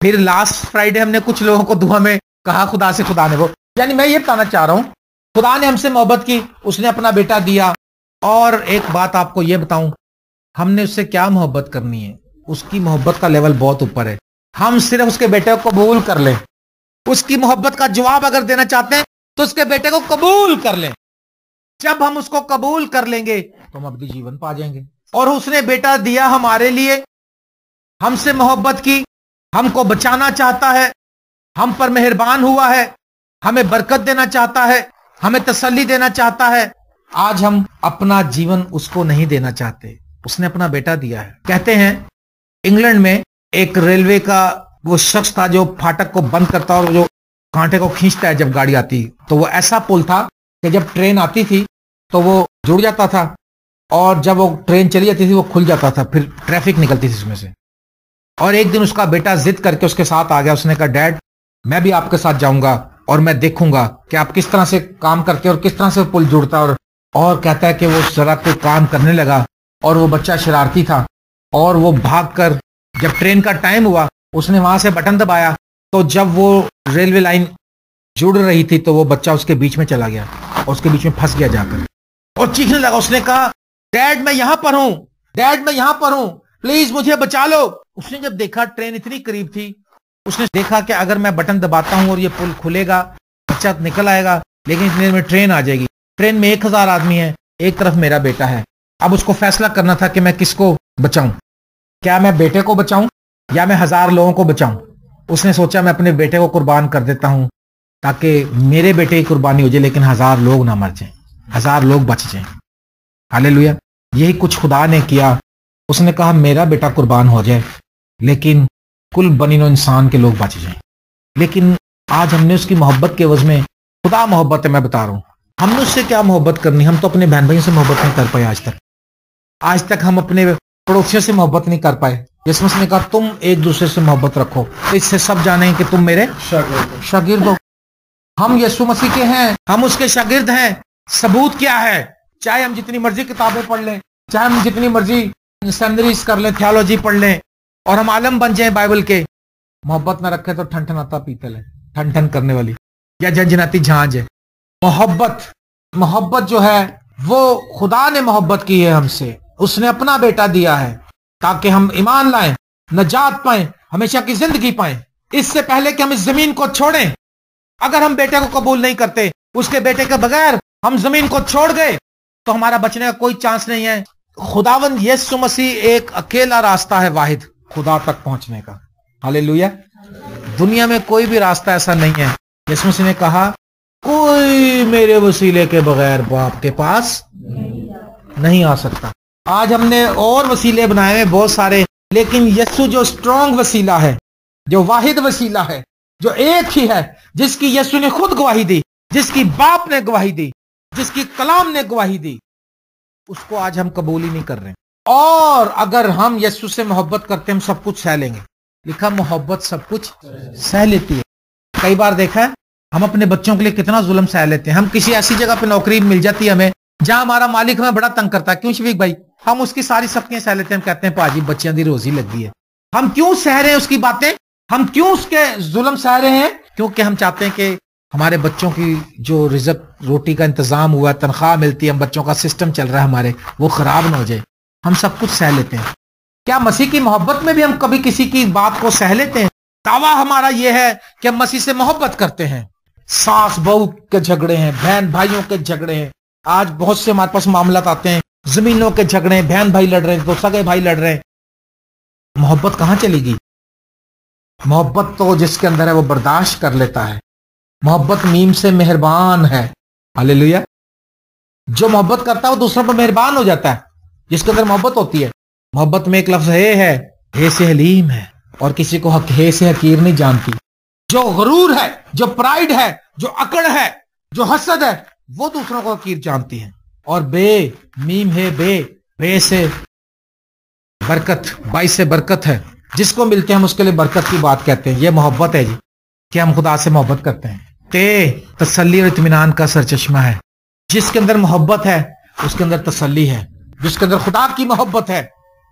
پھر last Friday ہم نے کچھ لوگوں کو دعا میں کہا خدا سے، خدا نے وہ، یعنی میں یہ بتانا چاہ رہا ہوں خدا نے ہم سے محبت کی، اس نے اپنا بیٹا دیا. اور ایک بات آپ کو یہ بتاؤں، ہم نے اس سے کیا محبت کرنی ہے؟ اس کی محبت کا لیول بہت اوپر ہے. ہم صرف اس کے بیٹے کو قبول کر لیں. اس کی محبت کا جواب اگر دینا چاہتے ہیں تو اس کے بیٹے کو قبول کر لیں. جب ہم اس کو قبول کر لیں گے تو ہم ابدی جیون پا جائیں گے. اور اس نے بیٹا دیا ہمارے لیے، ہم سے محبت کی، ہم کو بچانا چاہتا ہے، ہم پر مہربان ہوا ہے، ہمیں برکت دینا چاہتا ہے، ہمیں تسلی دینا چاہتا ہے. آج ہم اپنا جیون اس کو نہیں دینا چاہتے، اس نے اپنا بیٹا دیا ہے. کہتے ہیں انگلینڈ میں ایک ریلوے کا وہ شخص تھا جو پھاٹک کو بند کرتا اور جو کانٹے کو کھینچتا ہے جب گاڑی آتی. تو وہ ایسا پل تھا کہ جب ٹرین آتی تھی تو وہ جڑ جاتا تھا، اور جب وہ ٹرین چلی جاتی تھی وہ کھل جاتا تھا، پھر ٹریفک نکلتی تھی اس میں سے. اور ایک دن اس کا بیٹا ضد کر کے اس کے ساتھ آ گیا. اس نے کہا ڈیڈ میں بھی آپ کے ساتھ جاؤں گا اور میں دیکھوں گا کہ آپ کس طرح سے کام کرتے اور کس طرح سے پل جڑتا. اور کہتا ہے کہ وہ ذرا کوئی کام کرنے لگا، اور وہ بچہ شرارتی تھا، اور وہ بھاگ کر جب ٹرین کا ٹائم ہوا اس نے وہاں سے بٹن دبایا. تو جب وہ ریلوے لائن جڑ رہی تھی تو وہ بچہ اس کے بیچ میں چلا گیا اور اس کے بیچ میں پھنس گیا جا کر، اور چیخنے لگا. اس نے کہا ڈیڈ میں یہاں پر ہوں، ڈیڈ میں یہاں پر ہوں، پلیز مجھے بچا لو. اس نے جب دیکھا ٹرین اتنی قریب تھی، اس نے دیکھا کہ اگر میں بٹن دباتا ہوں اور یہ پل کھلے گا، بچہ نکل آئے گا، لیکن اتنے دیر میں ٹرین آ جائے گی. ٹرین میں 1000 آدمی ہے، ایک طرف میرا بیٹا ہے. اب اس کو فیصلہ کرنا تھا کہ میں کس کو بچاؤں، کیا میں بیٹے کو بچاؤں یا میں 1000 لوگوں کو بچاؤں. اس نے سوچا میں اپنے بیٹے کو قربان کر دیتا ہوں تاکہ میرے بیٹے کی قربانی ہو جائے، لیکن 1000 لوگ نہ مر جائیں، 1000 لوگ بچ جائیں. ہاللیلویا. یہی کچھ خدا نے کیا. اس نے کہا میرا بیٹا قربان ہو جائے لیکن کل بنی نو انسان کے لوگ بچ جائیں. لیکن آج ہم نے اس کی محبت کے عوض میں، خدا محبت ہے میں بتا رہا ہوں، ہم نے اس سے کیا محبت کرنی؟ ہم تو اپنے بہن بھائیوں سے محبت نہیں کر پائے آج تک ہم اپنے پڑوسیوں سے محبت نہیں کر پائے. جس میں نے کہا تم ایک دوسرے سے محبت رکھو، اس سے سب جانیں کہ تم میرے شاگرد ہو. ہم یسوع مسیح کے ہیں، ہم اس کے شاگرد ہیں. ثبوت کیا ہے؟ چاہے ہم جتنی مرضی کتابیں پڑھ لیں، چاہے ہم جتنی مرضی سیمنریز کر لیں، تھیولوجی پڑھ لیں، اور ہم عالم بن جائیں بائبل کے، محبت نہ رکھے تو ٹھن ٹھناتا پیتل ہے، ٹھن ٹھن کرنے والی یا جھنجھناتی جھانج ہے. محبت جو ہے وہ خدا نے محبت کی ہے ہم سے. اس نے اپنا بیٹا دیا ہے تاکہ ہم ایمان لائیں، نجات پائیں، ہمیشہ کی زندگی پائیں. اس سے پہلے کہ ہم اس زمین کو چھوڑیں، اگر ہم بیٹے کو قبول نہیں کرتے، اس کے بیٹے کے بغیر ہم زمین کو چھوڑ گئے تو ہمارا بچنے کا کوئی چانس نہیں ہے. خداوند یسوع مسیح ایک اکیلا راستہ ہے واحد خدا تک پہنچنے کا. ہاللیلویا. دنیا میں کوئی بھی راستہ ایسا نہیں ہے. یسوع مسیح نے کہا کوئی میرے وسیلے کے بغیر باپ کے پاس نہیں آ سکتا. آج ہم نے اور وسیلے بنائے ہیں بہت سارے، لیکن یسوع جو اسٹرانگ وسیلہ ہے، جو واحد وسیلہ ہے، جو ایک ہی ہے، جس کی یسوع نے خود گواہی دی، جس کی باپ نے گواہی دی، جس کی کلام نے گواہی دی، اس کو آج ہم قبول ہی نہیں کر رہے. اور اگر ہم یسوع سے محبت کرتے ہیں ہم سب کچھ سہ لیں گے. لکھا محبت سب کچھ سہ لیتی ہے. کئی بار دیکھا ہے ہم اپنے بچوں کے لیے کتنا ظلم سہ لیتے ہیں. ہم کسی ایسی جگہ پہ نوکری مل جاتی ہے ہمیں جہاں ہمارا مالک ہمیں بڑا تنگ کرتا ہے، کیوں شفیق بھائی؟ ہم اس کی ساری سختیاں سہ لیتے ہیں. ہم کہتے ہیں پاجی بچیاں دی روزی لگتی ہے. ہم کیوں سہ رہے ہیں اس کی باتیں؟ ہم کیوں اس کے ظلم سہ رہے ہیں؟ کیونکہ ہم چاہتے ہیں کہ ہمارے بچوں کی جو رزق روٹی کا انتظام ہوا، تنخواہ ملتی ہے، ہم بچوں کا سسٹم چل رہا ہے ہمارے، وہ خراب نہ ہو جائے. ہم سب کچھ سہ لیتے ہیں. کیا مسیح کی محبت میں بھی ہم کبھی کسی کی بات کو سہ لیتے ہیں؟ دعویٰ ہمارا یہ ہے کہ ہم مسیح سے محبت کرتے ہیں. ساس بہو کے جھگڑے ہیں، بہن بھائیوں کے جھگڑے ہیں. آج بہت سے ہمارے پاس معاملات آتے ہیں، زمینوں کے جھگڑے ہیں، بہن بھائی لڑ رہے ہیں، تو سگے بھائی لڑ رہے ہیں. محبت کہاں چلے گی؟ محبت تو جس کے اندر ہے وہ برداشت کر لیتا ہے. محبت میم سے مہربان ہے. ہاللیلویا. جو محبت کرتا ہے وہ دوسروں پر مہربان ہو جاتا ہے، جس کے اندر محبت ہوتی ہے. محبت میں ایک لفظ ہے سے حلیم ہے، اور کسی کو ہے سے حقیر نہیں جانتی. جو غرور ہے، جو پرائیڈ ہے، جو اکڑ ہے، جو حسد ہے، وہ دوسروں کو حقیر جانتی ہے. اور میم ہے بے سے برکت، بائی سے برکت ہے. جس کو ملتے ہیں ہم اس کے لیے برکت کی بات کہتے ہیں. یہ محبت ہے جی، کہ ہم خدا سے محبت کرتے ہیں. تسلی اور اطمینان کا سرچشمہ ہے. جس کے اندر محبت ہے اس کے اندر تسلی ہے. جس کے اندر خدا کی محبت ہے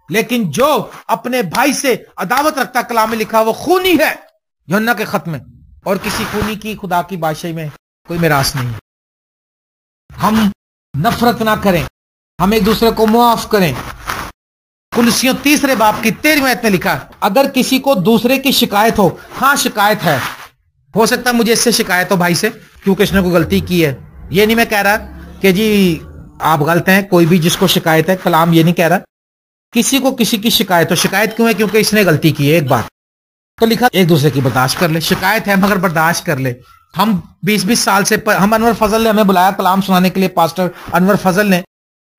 لیکن جو اپنے بھائی سے عداوت رکھتا، کلام میں لکھا وہ خونی ہے، یوحنا کے خط میں، اور کسی خونی کی خدا کی بادشاہی میں کوئی میراث نہیں ہے۔ ہم نفرت نہ کریں، ہم ایک دوسرے کو معاف کریں۔ کلسیوں 3 باب کی 13 آیت میں لکھا، اگر کسی کو دوسرے کی شکایت ہو، ہاں شکایت ہے، ہو سکتا ہے مجھے اس سے شکایت ہو بھائی سے، کیونکہ اس نے کوئی غلطی کی ہے۔ یہ نہیں میں کہہ رہا کہ جی آپ غلط ہیں، کوئی بھی جس کو شکایت ہے، کلام یہ نہیں کہہ رہا کسی کو کسی کی شکایت ہو۔ شکایت کیوں ہے؟ کیونکہ اس نے غلطی کی ہے ایک بار، تو لکھا ایک دوسرے کی برداشت کر لے۔ شکایت ہے مگر برداشت کر لے۔ ہم 20 سال سے ہم انور فضل نے ہمیں بلایا کلام سنانے کے لیے، پاسٹر انور فضل نے،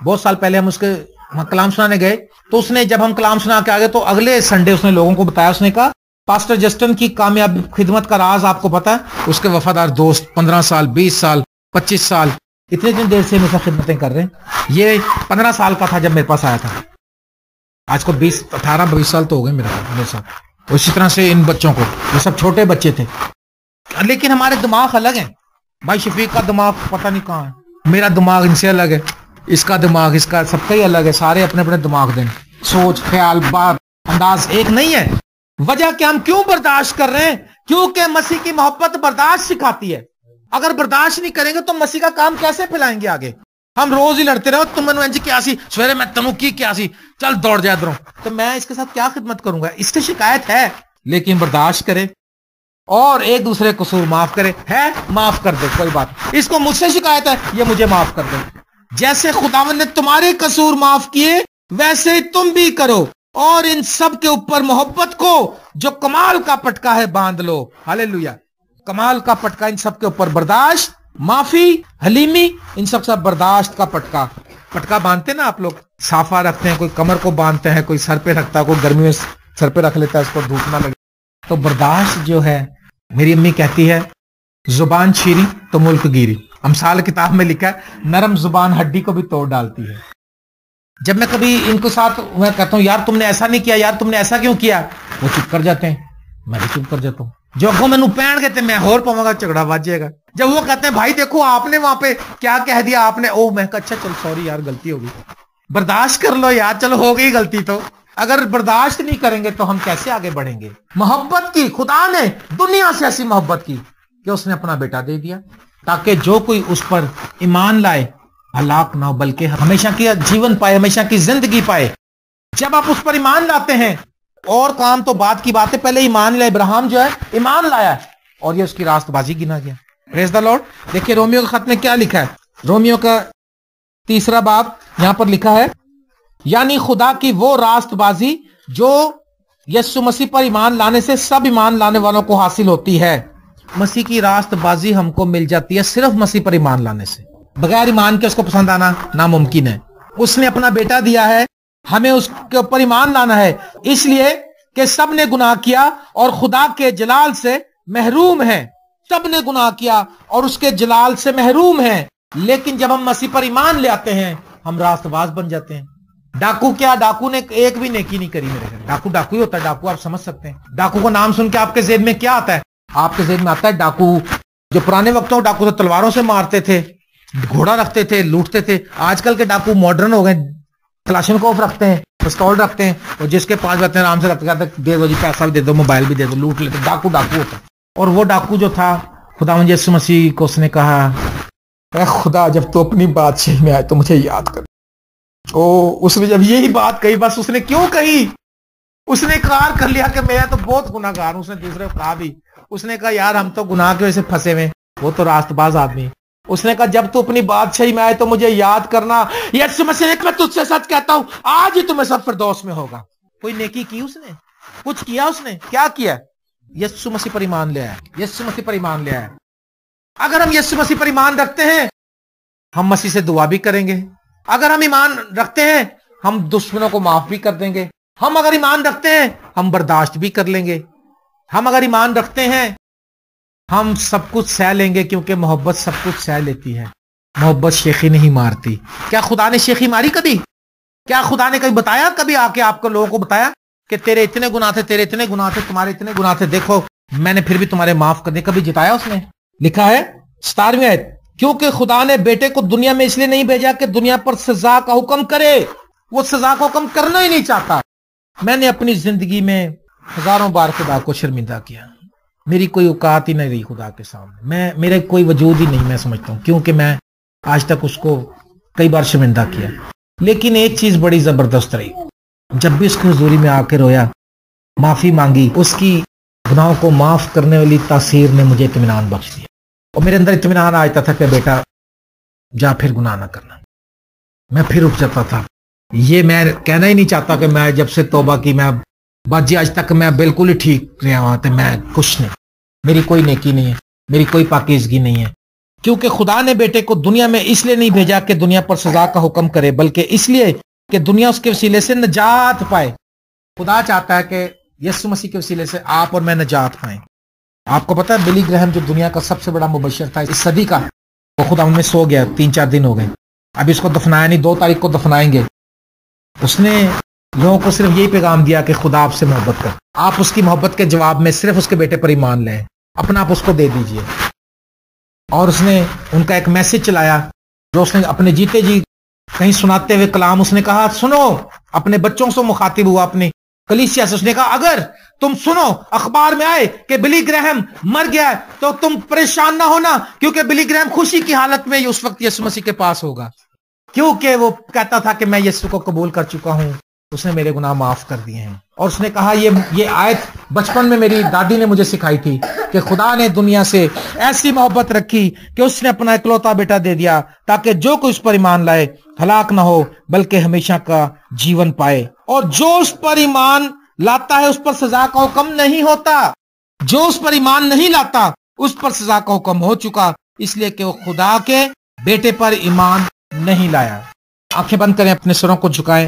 بہت سال پہلے ہم اس کے کلام سنانے گئے، تو اس نے جب ہم کلام سنا کے آگے تو اگلے سنڈے اس نے لوگوں کو بتایا، اس نے کہا پاسٹر جسٹن کی کامیاب خدمت کا راز آپ کو پتا ہے؟ اس کے وفادار دوست 15 سال 20 سال 25 سال اتنے دیر سے میرے ساتھ خدمتیں کر رہے ہیں۔ یہ 15 سال کا تھا جب میرے پاس آیا تھا، آج کو 18-22 سال تو ہو گئے میرے ساتھ۔ اسی طرح سے ان بچوں کو، یہ سب چھوٹے بچے تھے، لیکن ہمارے دماغ الگ ہیں۔ بھائی شفیق کا دماغ پتہ نہیں کہاں ہے، میرا دماغ ان سے الگ ہے، اس کا دماغ اس کا سب کا ہی الگ ہے، سارے اپنے اپنے دماغ دیں، سوچ خیال بات انداز ایک نہیں ہے۔ وجہ کہ ہم کیوں برداشت کر رہے ہیں؟ کیونکہ مسیح کی محبت برداشت سکھاتی ہے۔ اگر برداشت نہیں کریں گے تو مسیح کا کام کیسے پھیلائیں گے آگے؟ ہم روز ہی لڑتے رہو، تم نے انج کیا سی سویرے میں تنو کی کیا سی، چل دوڑ جا ادھروں، تو میں اس کے ساتھ کیا خدمت کروں گا؟ اس سے شکایت ہے، لیکن برداشت کرے اور ایک دوسرے قصور معاف کرے، ہے معاف کر دے، کوئی بات، اس کو مجھ سے شکایت ہے، یہ مجھے معاف کر دے۔ جیسے خداوند نے تمہارے قصور معاف کیے ویسے ہی تم بھی کرو، اور ان سب کے اوپر محبت کو جو کمال کا پٹکا ہے باندھ لو۔ ہاللیلویا، کمال کا پٹکا ان سب کے اوپر، برداشت، معافی، حلیمی، ان سب سے برداشت کا پٹکا باندھتے نا آپ لوگ، صافہ رکھتے ہیں، کوئی کمر کو باندھتے ہیں، کوئی سر پہ رکھتا ہے، کوئی گرمی میں سر پہ رکھ لیتا ہے اس کو دھوپ نہ لگے۔ تو برداشت جو ہے، میری امی کہتی ہے زبان چھیری تو ملک گیری، امثال کتاب میں لکھا ہے نرم زبان ہڈی کو بھی توڑ ڈالتی ہے۔ جب میں کبھی ان کے ساتھ میں کہتا ہوں یار تم نے ایسا نہیں کیا، یار تم نے ایسا کیوں کیا، وہ چپ کر جاتے ہیں، میں بھی چپ کر جاتا ہوں۔ جو اگوں میں پہن گئے تھے میں اور پاؤں گا، جھگڑا بچ جائے گا۔ جب وہ کہتے ہیں بھائی دیکھو آپ نے وہاں پہ کیا کہہ دیا آپ نے، او میں کہا اچھا چل سوری یار غلطی ہوگی، برداشت کر لو یار، چلو ہو گئی غلطی۔ تو اگر برداشت نہیں کریں گے تو ہم کیسے آگے بڑھیں گے؟ محبت کی، خدا نے دنیا سے ایسی محبت کی کہ اس نے اپنا بیٹا دے دیا تاکہ جو کوئی اس پر ایمان لائے ہلاک نہ ہو بلکہ ہمیشہ کی جیون پائے، ہمیشہ کی زندگی پائے۔ جب آپ اس پر ایمان لاتے ہیں، اور کام تو بعد کی بات ہے، پہلے ایمان لائے، ابراہیم جو ہے ایمان لایا اور یہ اس کی راست بازی گنا گیا۔ پریز دی لارڈ۔ دیکھیے رومیو کے خط میں کیا لکھا ہے، رومیو کا 3 باب یہاں پر لکھا ہے، یعنی خدا کی وہ راست بازی جو یسوع مسیح پر ایمان لانے سے سب ایمان لانے والوں کو حاصل ہوتی ہے۔ مسیح کی راست بازی ہم کو مل جاتی ہے صرف مسیح پر ایمان لانے سے، بغیر ایمان کے اس کو پسند آنا ناممکن ہے۔ اس نے اپنا بیٹا دیا ہے، ہمیں اس کے اوپر ایمان لانا ہے، اس لیے کہ سب نے گناہ کیا اور خدا کے جلال سے محروم ہیں، سب نے گناہ کیا اور اس کے جلال سے محروم ہیں۔ لیکن جب ہم مسیح پر ایمان لے آتے ہیں ہم راست باز بن جاتے ہیں۔ ڈاکو کیا، ڈاکو نے ایک بھی نیکی نہیں کری میرے گھر، ڈاکو ڈاکو ہی ہوتا ہے، ڈاکو آپ سمجھ سکتے ہیں۔ ڈاکو کو نام سن کے آپ کے ذہن میں کیا آتا ہے؟ آپ کے ذہن میں آتا ہے ڈاکو جو پرانے وقتوں ڈاکو تو تلواروں سے مارتے تھے، گھوڑا رکھتے تھے، لوٹتے تھے۔ آج کل کے ڈاکو ماڈرن ہو گئے، کلاشنکوف رکھتے ہیں، پستول رکھتے ہیں، اور جس کے پاس جاتے ہیں آرام سے رکھتے ہیں، دے دو جی پیسہ بھی دے دو، موبائل بھی دے دو، لوٹ لیتے۔ ڈاکو ڈاکو ہوتا ہے۔ اور وہ ڈاکو جو تھا خداوند یسوع مسیح کو اس نے کہا اے خدا جب تو اپنی بادشاہی میں آئے تو مجھے یاد کر۔ اس نے جب یہی بات کہی، بس اس نے کیوں کہی؟ اس نے اقرار کر لیا کہ میں تو بہت گناہ گار ہوں۔ اس نے دوسرے کو کہا بھی، اس نے کہا یار ہم تو گناہ کی وجہ سے پھنسے ہوئے، وہ تو راست باز آدمی۔ اس نے کہا جب تو اپنی بادشاہی میں آئے تو مجھے یاد کرنا۔ یسوع مسیح ایک میں تجھ سے سچ کہتا ہوں آج ہی تمہیں سب فردوس میں ہوگا۔ کوئی نیکی کی اس نے؟ کچھ کیا اس نے؟ کیا کیا؟ یسوع مسیح پر ایمان لے آیا، یسوع مسیح پر ایمان لے آیا۔ اگر ہم یسوع مسیح پر ایمان رکھتے ہیں ہم مسیح سے دعا بھی کریں گے، اگر ہم ایمان رکھتے ہیں ہم دشمنوں کو معاف بھی کر دیں گے، ہم اگر ایمان رکھتے ہیں ہم برداشت بھی کر لیں گے، ہم اگر ایمان رکھتے ہیں ہم سب کچھ سہ لیں گے، کیونکہ محبت سب کچھ سہ لیتی ہے، محبت شیخی نہیں مارتی۔ کیا خدا نے شیخی ماری کبھی؟ کیا خدا نے کبھی بتایا، کبھی آ کے آپ کو لوگوں کو بتایا کہ تیرے اتنے گناہ تھے، تیرے اتنے گناہ تھے، تمہارے اتنے گناہ تھے، دیکھو میں نے پھر بھی تمہارے معاف کر دیا؟ کبھی جتایا اس نے؟ لکھا ہے 17ویں آیت، کیونکہ خدا نے بیٹے کو دنیا میں اس لیے نہیں بھیجا کہ دنیا پر سزا کا حکم کرے وہ سزا کا حکم کرنا ہی نہیں چاہتا. میں نے اپنی زندگی میں ہزاروں بار خدا کو شرمندہ کیا. میری کوئی اوقات ہی نہیں رہی خدا کے سامنے. میرے کوئی وجود ہی نہیں میں سمجھتا ہوں, کیونکہ میں آج تک اس کو کئی بار شرمندہ کیا. لیکن ایک چیز بڑی زبردست رہی, جب بھی اس کی حضوری میں آ کے رویا, معافی مانگی, اس کی گناہوں کو معاف کرنے والی تاثیر نے مجھے اطمینان بخش دیا. اور میرے اندر اطمینان آتا تھا کہ بیٹا جا پھر گناہ نہ کرنا. میں پھر اٹھ جاتا تھا. یہ میں کہنا ہی نہیں چاہتا کہ میں جب سے توبہ کی میں باجی آج تک میں بالکل ہی ٹھیک رہا ہوں, تو میں کچھ نہیں, میری کوئی نیکی نہیں ہے, میری کوئی پاکیزگی نہیں ہے. کیونکہ خدا نے بیٹے کو دنیا میں اس لیے نہیں بھیجا کہ دنیا پر سزا کا حکم کرے, بلکہ اس لیے کہ دنیا اس کے وسیلے سے نجات پائے. خدا چاہتا ہے کہ یسوع مسیح کے وسیلے سے آپ اور میں نجات پائیں. آپ کو پتا ہے بلی گرہم جو دنیا کا سب سے بڑا مبشر تھا اس صدی کا, وہ خدا میں سو گیا, 3-4 دن ہو گئے, ابھی اس کو دفنایا نہیں, 2 تاریخ کو دفنائیں گے. اس نے لوگوں کو صرف یہی پیغام دیا کہ خدا آپ سے محبت کر. آپ اس کی محبت کے جواب میں صرف اس کے بیٹے پر ایمان لیں, اپنا آپ اس کو دے دیجئے. اور اس نے ان کا ایک میسج چلایا جو اس نے اپنے جیتے جی کہیں سناتے ہوئے کلام, اس نے کہا سنو, اپنے بچوں سے مخاطب ہوا, اپنی کلیسیا سے. اس نے کہا اگر تم سنو اخبار میں آئے کہ بلی گرہم مر گیا تو تم پریشان نہ ہونا, کیونکہ بلی گرہم خوشی کی حالت میں اس وقت یسوع مسیح کے پاس ہوگا, کیونکہ وہ کہتا تھا کہ میں یسوع کو قبول کر چکا ہوں, اس نے میرے گناہ معاف کر دیے ہیں. اور اس نے کہا یہ آیت بچپن میں میری دادی نے مجھے سکھائی تھی کہ خدا نے دنیا سے ایسی محبت رکھی کہ اس نے اپنا اکلوتا بیٹا دے دیا تاکہ جو کوئی اس پر ایمان لائے ہلاک نہ ہو بلکہ ہمیشہ کا جیون پائے. اور جو اس پر ایمان لاتا ہے اس پر سزا کا حکم نہیں ہوتا. جو اس پر ایمان نہیں لاتا اس پر سزا کا حکم ہو چکا, اس لیے کہ وہ خدا کے بیٹے پر ایمان نہیں لایا. آنکھیں بند کریں, اپنے سروں کو جھکائیں.